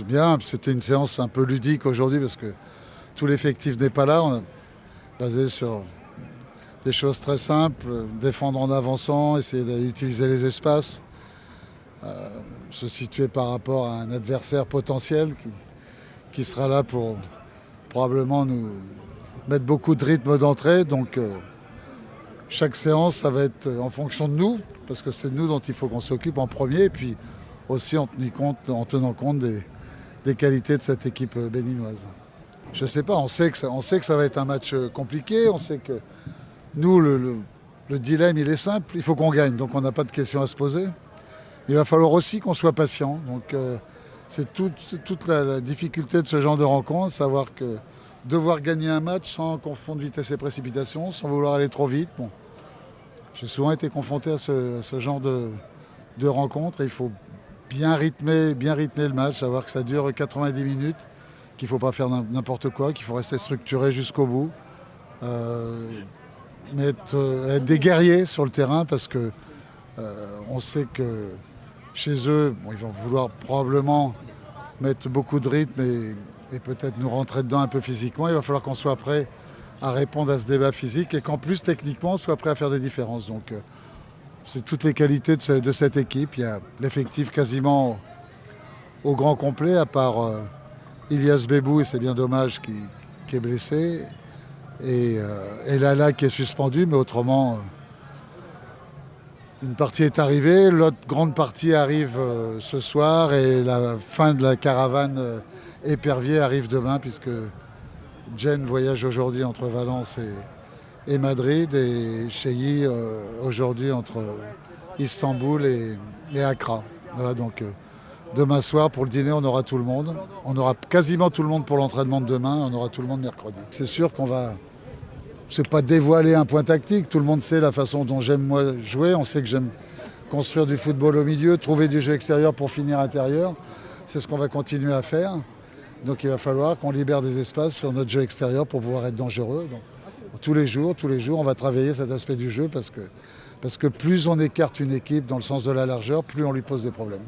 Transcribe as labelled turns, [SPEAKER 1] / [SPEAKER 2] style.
[SPEAKER 1] Bien, c'était une séance un peu ludique aujourd'hui parce que tout l'effectif n'est pas là. On a basé sur des choses très simples, défendre en avançant, essayer d'utiliser les espaces, se situer par rapport à un adversaire potentiel qui sera là pour probablement nous mettre beaucoup de rythme d'entrée. Donc chaque séance, ça va être en fonction de nous, parce que c'est de nous dont il faut qu'on s'occupe en premier, et puis aussi en tenant compte des qualités de cette équipe béninoise. Je ne sais pas, on sait que ça va être un match compliqué, on sait que nous, le dilemme, il est simple, il faut qu'on gagne, donc on n'a pas de questions à se poser. Il va falloir aussi qu'on soit patient, donc c'est toute la difficulté de ce genre de rencontre, savoir que devoir gagner un match sans confondre vitesse et précipitation, sans vouloir aller trop vite. Bon, j'ai souvent été confronté à ce genre de rencontre et il faut bien rythmer le match, savoir que ça dure 90 minutes, qu'il ne faut pas faire n'importe quoi, qu'il faut rester structuré jusqu'au bout. Mais être des guerriers sur le terrain parce que on sait que chez eux, bon, ils vont vouloir probablement mettre beaucoup de rythme et peut-être nous rentrer dedans un peu physiquement. Il va falloir qu'on soit prêt à répondre à ce débat physique et qu'en plus techniquement on soit prêt à faire des différences. Donc c'est toutes les qualités de cette équipe. Il y a l'effectif quasiment au grand complet, à part Ilias Bebou, et c'est bien dommage, qui est blessé, et Lala qui est suspendu, mais autrement, une partie est arrivée, l'autre grande partie arrive ce soir, et la fin de la caravane épervier arrive demain, puisque Jen voyage aujourd'hui entre Valence et Madrid, et Cheyi aujourd'hui entre Istanbul et Accra. Voilà, donc demain soir, pour le dîner, on aura tout le monde. On aura quasiment tout le monde pour l'entraînement de demain, on aura tout le monde mercredi. C'est sûr qu'on va... C'est pas dévoiler un point tactique, tout le monde sait la façon dont j'aime moi jouer, on sait que j'aime construire du football au milieu, trouver du jeu extérieur pour finir intérieur. C'est ce qu'on va continuer à faire. Donc il va falloir qu'on libère des espaces sur notre jeu extérieur pour pouvoir être dangereux. Donc, tous les jours, on va travailler cet aspect du jeu parce que plus on écarte une équipe dans le sens de la largeur, plus on lui pose des problèmes.